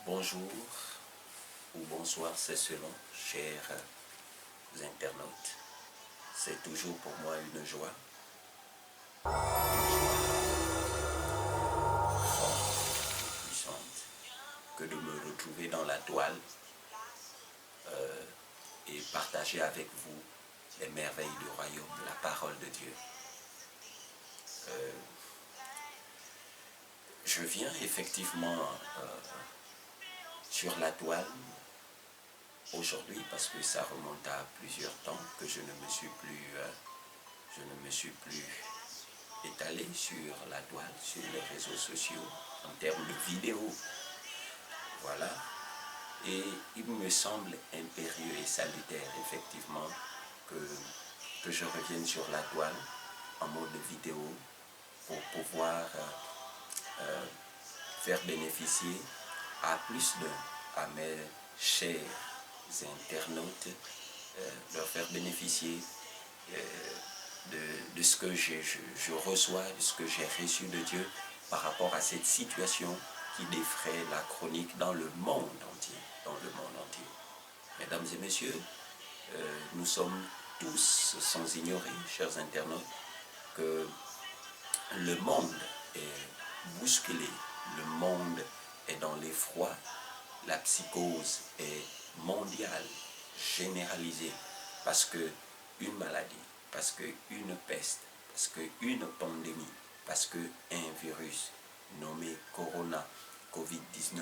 Bonjour ou bonsoir, c'est selon, chers internautes. C'est toujours pour moi une joie puissante que de me retrouver dans la toile et partager avec vous les merveilles du royaume, la parole de Dieu. Je viens effectivement sur la toile aujourd'hui parce que ça remonte à plusieurs temps que je ne me suis plus étalé sur la toile, sur les réseaux sociaux en termes de vidéos. Voilà. Et il me semble impérieux et salutaire effectivement que je revienne sur la toile en mode vidéo pour pouvoir faire bénéficier à plus d'un, à mes chers internautes, leur faire bénéficier de ce que je reçois, de ce que j'ai reçu de Dieu par rapport à cette situation qui défraie la chronique dans le monde entier. Mesdames et messieurs, nous sommes tous sans ignorer, chers internautes, que le monde est bousculé, le monde est dans l'effroi, la psychose est mondiale, généralisée, parce qu'une maladie, parce qu'une peste, parce qu'une pandémie, parce qu'un virus nommé Corona, Covid-19,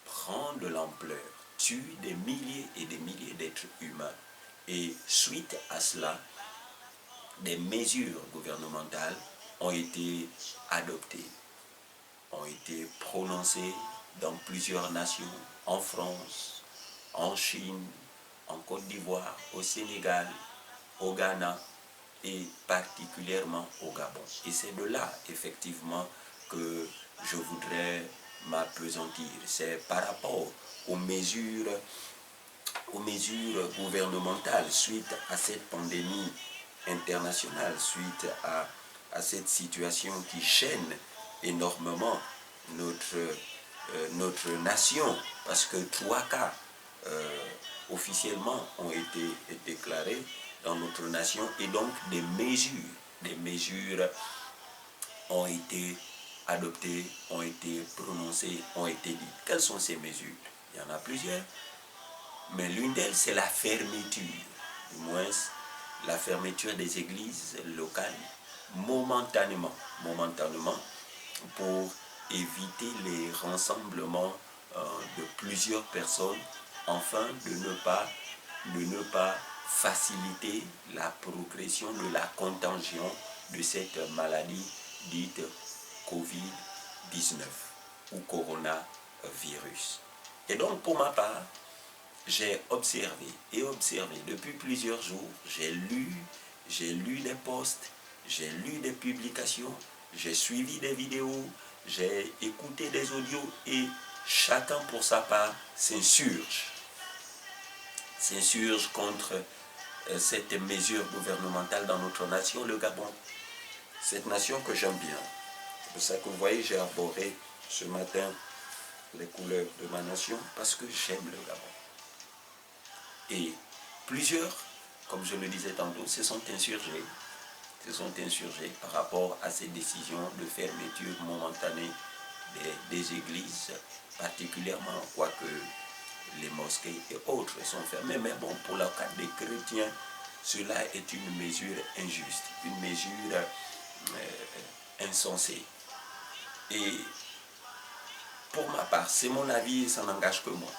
prend de l'ampleur, tue des milliers et des milliers d'êtres humains. Et suite à cela, des mesures gouvernementales ont été adoptées, ont été prononcées dans plusieurs nations, en France, en Chine, en Côte d'Ivoire, au Sénégal, au Ghana et particulièrement au Gabon. Et c'est de là, effectivement, que je voudrais m'appesantir. C'est par rapport aux mesures gouvernementales suite à cette pandémie internationale, suite à cette situation qui gêne énormément notre nation, parce que 3 cas officiellement ont été déclarés dans notre nation, et donc des mesures ont été adoptées, ont été prononcées, ont été dites. Quelles sont ces mesures? Il y en a plusieurs, mais l'une d'elles, c'est la fermeture, du moins la fermeture des églises locales, momentanément, pour éviter les rassemblements de plusieurs personnes, afin de ne pas faciliter la progression de la contagion de cette maladie dite Covid-19 ou coronavirus. Et donc, pour ma part, j'ai observé depuis plusieurs jours, j'ai lu des posts, j'ai lu des publications, j'ai suivi des vidéos, j'ai écouté des audios, et chacun pour sa part s'insurge contre cette mesure gouvernementale dans notre nation, le Gabon. Cette nation que j'aime bien. C'est pour ça que vous voyez, j'ai arboré ce matin les couleurs de ma nation, parce que j'aime le Gabon. Et plusieurs, comme je le disais tantôt, se sont insurgés par rapport à ces décisions de fermeture momentanée des églises, particulièrement, quoique les mosquées et autres sont fermées. Mais bon, pour le cas des chrétiens, cela est une mesure injuste, une mesure insensée. Et pour ma part, c'est mon avis et ça n'engage que moi.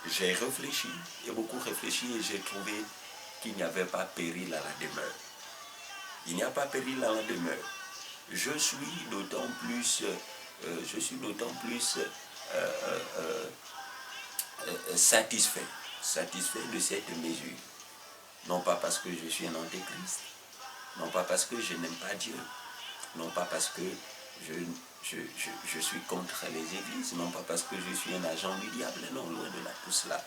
J'ai réfléchi, j'ai beaucoup réfléchi, et j'ai trouvé qu'il n'y avait pas péril à la demeure. Il n'y a pas péril à la demeure. Je suis d'autant plus satisfait de cette mesure. Non pas parce que je suis un antéchrist, non pas parce que je n'aime pas Dieu, non pas parce que je suis contre les églises, non pas parce que je suis un agent du diable, non, loin de là, tout cela.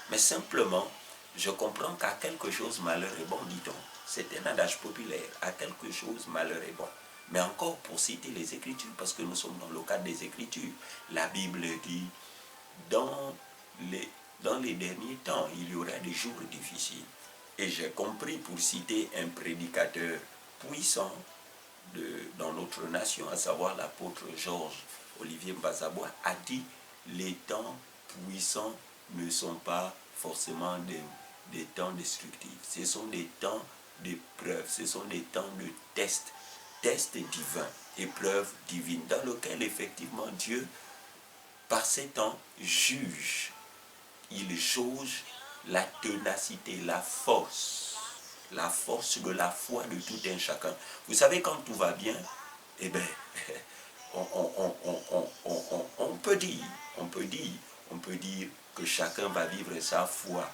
Mais simplement, je comprends qu'à quelque chose malheur est bon, dit-on. C'est un adage populaire, à quelque chose malheur est bon. Mais encore pour citer les Écritures, parce que nous sommes dans le cadre des Écritures, la Bible dit, dans les derniers temps, il y aura des jours difficiles. Et j'ai compris, pour citer un prédicateur puissant dans notre nation, à savoir l'apôtre Georges Olivier Mbazabois, a dit, les temps puissants ne sont pas forcément des temps destructifs. Ce sont des temps d'épreuve, ce sont des temps de test divin, épreuve divine, dans lequel effectivement Dieu, par ces temps, juge. Il jauge la ténacité, la force de la foi de tout un chacun. Vous savez, quand tout va bien, eh bien, on peut dire que chacun va vivre sa foi.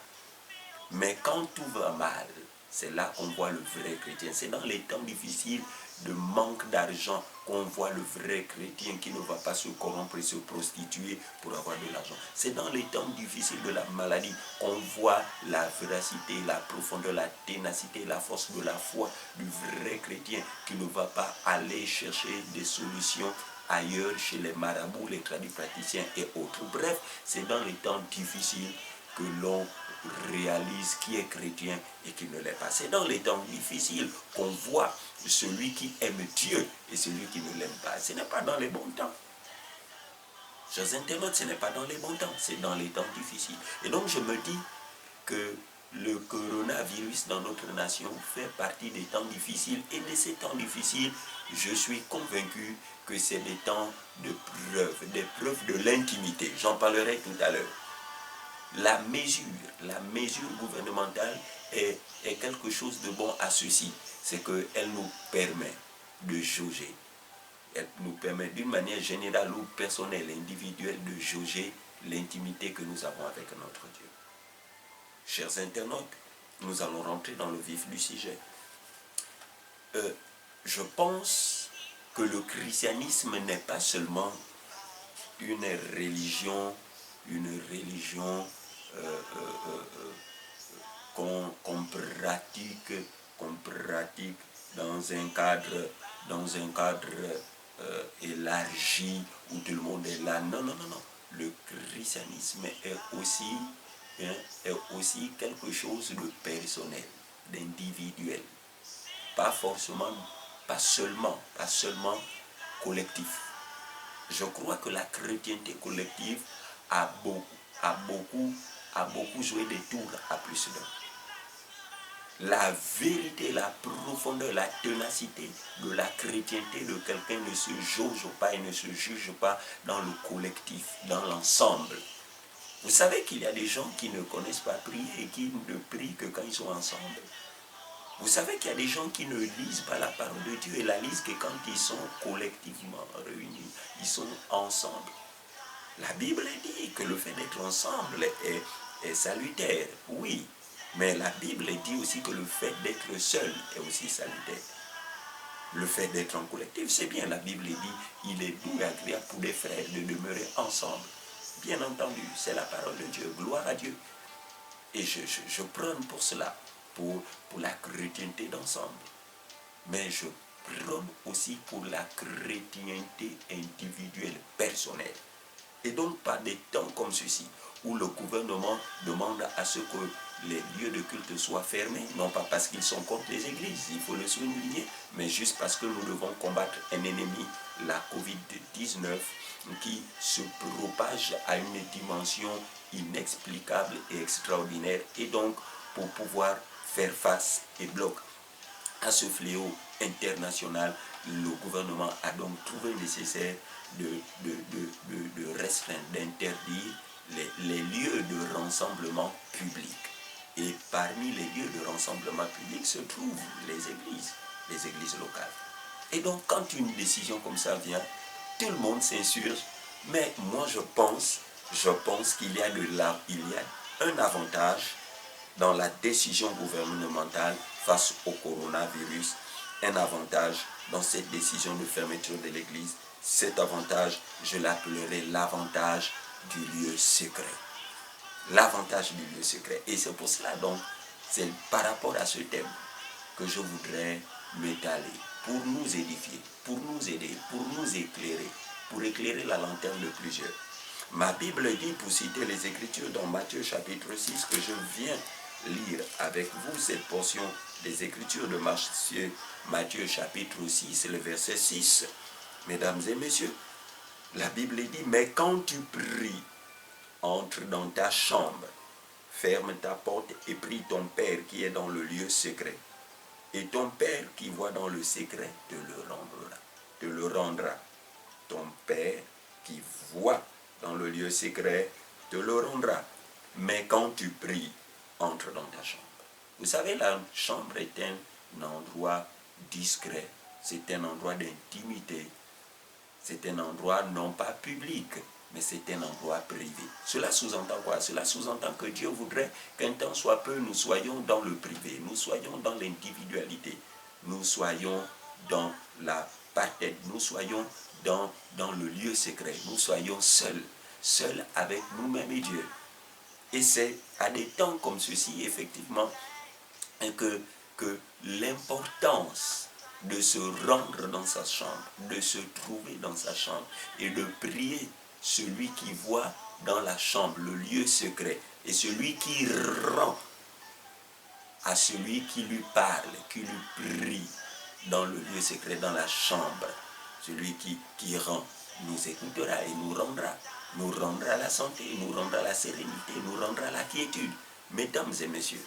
Mais quand tout va mal, c'est là qu'on voit le vrai chrétien. C'est dans les temps difficiles de manque d'argent qu'on voit le vrai chrétien qui ne va pas se corrompre et se prostituer pour avoir de l'argent. C'est dans les temps difficiles de la maladie qu'on voit la véracité, la profondeur, la ténacité, la force de la foi du vrai chrétien qui ne va pas aller chercher des solutions ailleurs chez les marabouts, les tradipraticiens et autres. Bref, c'est dans les temps difficiles que l'on réalise qui est chrétien et qui ne l'est pas. C'est dans les temps difficiles qu'on voit celui qui aime Dieu et celui qui ne l'aime pas. Ce n'est pas dans les bons temps. Chers internautes, ce n'est pas dans les bons temps, c'est dans les temps difficiles. Et donc je me dis que le coronavirus dans notre nation fait partie des temps difficiles. Et de ces temps difficiles, je suis convaincu que c'est des temps de preuve, des preuves de l'intimité. J'en parlerai tout à l'heure. La mesure gouvernementale est quelque chose de bon à ceci. C'est qu'elle nous permet de jauger. Elle nous permet d'une manière générale ou personnelle, individuelle, de jauger l'intimité que nous avons avec notre Dieu. Chers internautes, nous allons rentrer dans le vif du sujet. Je pense que le christianisme n'est pas seulement une religion qu'on pratique dans un cadre élargi où tout le monde est là. Non. Le christianisme est aussi quelque chose de personnel, d'individuel. Pas seulement collectif. Je crois que la chrétienté collective a beaucoup joué des tours à plus d'un. La vérité, la profondeur, la ténacité de la chrétienté de quelqu'un ne se jauge pas et ne se juge pas dans le collectif, dans l'ensemble. Vous savez qu'il y a des gens qui ne connaissent pas prier et qui ne prient que quand ils sont ensemble. Vous savez qu'il y a des gens qui ne lisent pas la parole de Dieu et la lisent que quand ils sont collectivement réunis, ils sont ensemble. La Bible dit que le fait d'être ensemble est salutaire, oui. Mais la Bible dit aussi que le fait d'être seul est aussi salutaire. Le fait d'être en collectif, c'est bien. La Bible dit, il est doux et agréable pour des frères de demeurer ensemble. Bien entendu, c'est la parole de Dieu. Gloire à Dieu. Et je prône pour cela, pour la chrétienté d'ensemble. Mais je prône aussi pour la chrétienté individuelle, personnelle. Et donc, par des temps comme ceci, où le gouvernement demande à ce que les lieux de culte soient fermés, non pas parce qu'ils sont contre les églises, il faut le souligner, mais juste parce que nous devons combattre un ennemi, la Covid-19, qui se propage à une dimension inexplicable et extraordinaire. Et donc, pour pouvoir faire face et bloquer à ce fléau international, le gouvernement a donc trouvé nécessaire de restreindre, d'interdire les lieux de rassemblement public. Et parmi les lieux de rassemblement public se trouvent les églises locales. Et donc, quand une décision comme ça vient, tout le monde s'insurge. Mais moi, je pense qu'il y a un avantage dans la décision gouvernementale face au coronavirus, un avantage dans cette décision de fermeture de l'église. Cet avantage, je l'appellerai l'avantage du lieu secret. L'avantage du lieu secret. Et c'est pour cela donc, c'est par rapport à ce thème que je voudrais m'étaler, pour nous édifier, pour nous aider, pour nous éclairer, pour éclairer la lanterne de plusieurs. Ma Bible dit, pour citer les Écritures dans Matthieu chapitre 6, que je viens lire avec vous cette portion des Écritures de Matthieu chapitre 6, le verset 6. Mesdames et messieurs, la Bible dit, mais quand tu pries, entre dans ta chambre, ferme ta porte et prie ton Père qui est dans le lieu secret. Et ton Père qui voit dans le secret te le rendra. Ton Père qui voit dans le lieu secret te le rendra. Mais quand tu pries, entre dans ta chambre. Vous savez, la chambre est un endroit discret. C'est un endroit d'intimité. C'est un endroit non pas public, mais c'est un endroit privé. Cela sous-entend quoi? Cela sous-entend que Dieu voudrait qu'un temps soit peu, nous soyons dans le privé, nous soyons dans l'individualité, nous soyons dans la parfaite, nous soyons dans le lieu secret, nous soyons seuls avec nous-mêmes et Dieu. Et c'est à des temps comme ceci, effectivement, que l'importance de se rendre dans sa chambre, de se trouver dans sa chambre et de prier celui qui voit dans la chambre, le lieu secret, et celui qui rend à celui qui lui parle, qui lui prie dans le lieu secret, dans la chambre. Celui qui rend nous écoutera et nous rendra la santé, nous rendra la sérénité, nous rendra la quiétude. Mesdames et messieurs,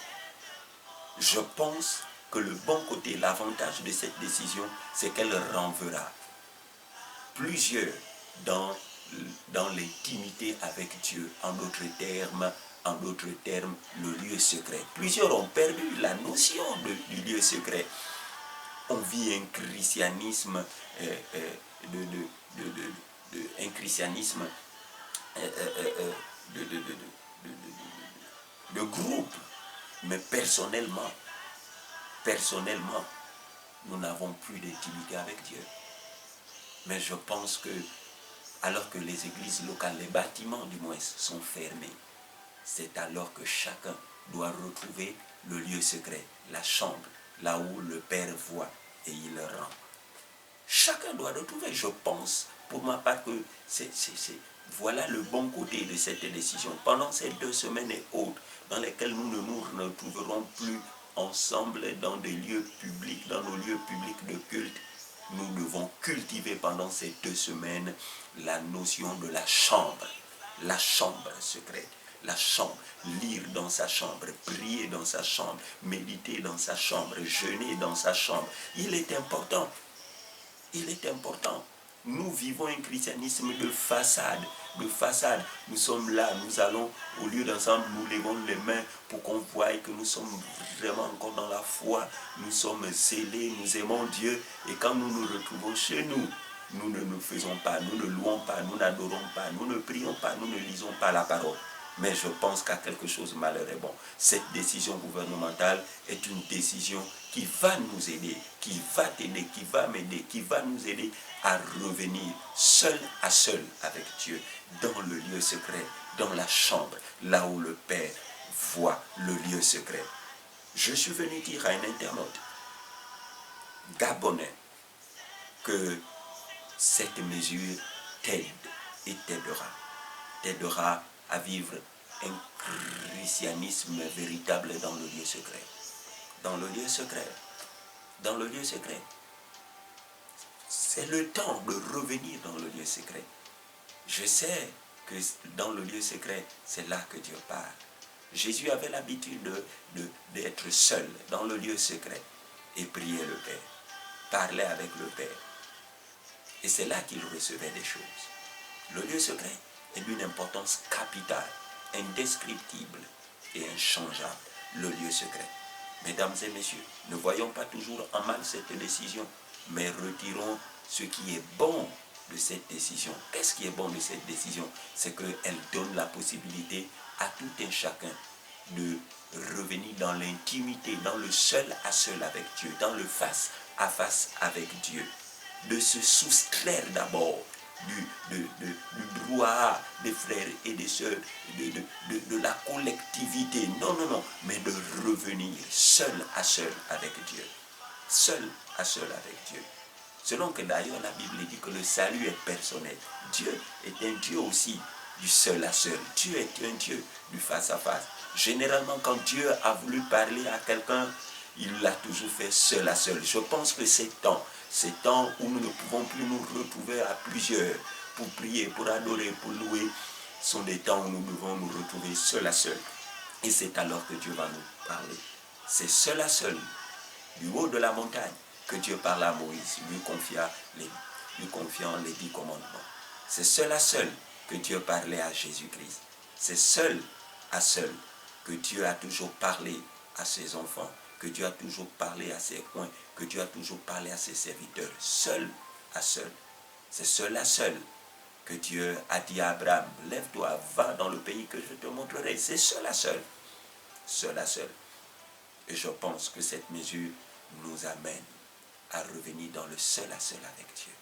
je pense que le bon côté, l'avantage de cette décision, c'est qu'elle renverra plusieurs dans l'intimité avec Dieu. En d'autres termes, le lieu secret. Plusieurs ont perdu la notion du lieu secret. On vit un christianisme, de groupe, mais personnellement, nous n'avons plus d'intimité avec Dieu. Mais je pense que, alors que les églises locales, les bâtiments du moins, sont fermés, c'est alors que chacun doit retrouver le lieu secret, la chambre, là où le Père voit et il rend. Chacun doit retrouver, je pense, pour ma part, que voilà le bon côté de cette décision. Pendant ces 2 semaines et autres, dans lesquelles nous ne nous retrouverons plus ensemble dans des lieux publics, dans nos lieux publics de culte, nous devons cultiver pendant ces 2 semaines la notion de la chambre secrète. La chambre, lire dans sa chambre, prier dans sa chambre, méditer dans sa chambre, jeûner dans sa chambre. Il est important. Nous vivons un christianisme de façade. Nous sommes là, nous allons, au lieu d'ensemble, nous levons les mains pour qu'on voie que nous sommes vraiment encore dans la foi. Nous sommes zélés, nous aimons Dieu. Et quand nous nous retrouvons chez nous, nous ne nous faisons pas, nous ne louons pas, nous n'adorons pas, nous ne prions pas, nous ne lisons pas la parole. Mais je pense qu'à quelque chose malheur est bon. Cette décision gouvernementale est une décision qui va nous aider, qui va t'aider, qui va m'aider, qui va nous aider à revenir seul à seul avec Dieu, dans le lieu secret, dans la chambre, là où le Père voit le lieu secret. Je suis venu dire à un internaute gabonais que cette mesure t'aide et t'aidera à vivre un christianisme véritable dans le lieu secret. Dans le lieu secret. C'est le temps de revenir dans le lieu secret. Je sais que dans le lieu secret, c'est là que Dieu parle. Jésus avait l'habitude d'être seul dans le lieu secret et prier le Père, parler avec le Père. Et c'est là qu'il recevait des choses. Le lieu secret est d'une importance capitale, indescriptible et inchangeable. Le lieu secret. Mesdames et messieurs, ne voyons pas toujours en mal cette décision, mais retirons ce qui est bon de cette décision. Qu'est-ce qui est bon de cette décision? C'est qu'elle donne la possibilité à tout un chacun de revenir dans l'intimité, dans le seul à seul avec Dieu, dans le face à face avec Dieu. De se soustraire d'abord du brouhaha des frères et des sœurs, de la collectivité. Non, mais de revenir seul à seul avec Dieu. seul à seul avec Dieu. Selon que d'ailleurs la Bible dit que le salut est personnel. Dieu est un Dieu aussi du seul à seul. Dieu est un Dieu du face à face. Généralement, quand Dieu a voulu parler à quelqu'un, il l'a toujours fait seul à seul. Je pense que ces temps où nous ne pouvons plus nous retrouver à plusieurs pour prier, pour adorer, pour louer, sont des temps où nous devons nous retrouver seul à seul. Et c'est alors que Dieu va nous parler. C'est seul à seul, du haut de la montagne, que Dieu parla à Moïse, lui confiant les 10 commandements. C'est seul à seul que Dieu parlait à Jésus-Christ. C'est seul à seul que Dieu a toujours parlé à ses enfants, que Dieu a toujours parlé à ses coins, que Dieu a toujours parlé à ses serviteurs. Seul à seul. C'est seul à seul que Dieu a dit à Abraham, lève-toi, va dans le pays que je te montrerai. C'est seul à seul. Seul à seul. Et je pense que cette mesure nous amène à revenir dans le seul à seul avec Dieu.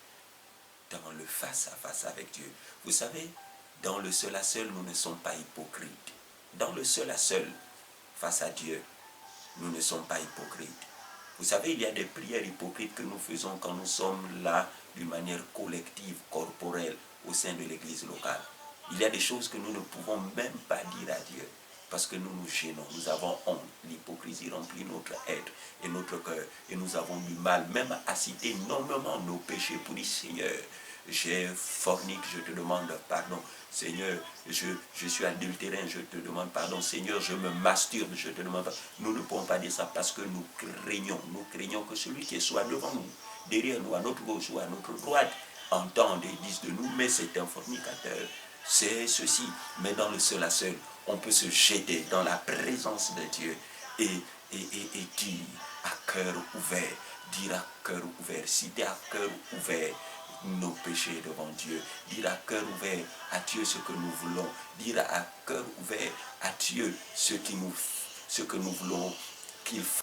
Dans le face à face avec Dieu. Vous savez, dans le seul à seul, nous ne sommes pas hypocrites. Dans le seul à seul, face à Dieu, nous ne sommes pas hypocrites. Vous savez, il y a des prières hypocrites que nous faisons quand nous sommes là d'une manière collective, corporelle, au sein de l'église locale. Il y a des choses que nous ne pouvons même pas dire à Dieu parce que nous nous gênons, nous avons honte. L'hypocrisie remplit notre être et notre cœur et nous avons du mal même à citer nommément nos péchés pour dire Seigneur, j'ai forniqué, je te demande pardon. Seigneur, je suis adultérin, je te demande pardon. Seigneur, je me masturbe, je te demande pardon. Nous ne pouvons pas dire ça parce que nous craignons que celui qui soit devant nous, derrière nous, à notre gauche ou à notre droite, entende et dise de nous, mais c'est un fornicateur. C'est ceci. Mais dans le seul à seul, on peut se jeter dans la présence de Dieu et dire à cœur ouvert, citer à cœur ouvert nos péchés devant Dieu, dire à cœur ouvert à Dieu ce que nous voulons, dire à cœur ouvert à Dieu ce que nous voulons qu'il fasse.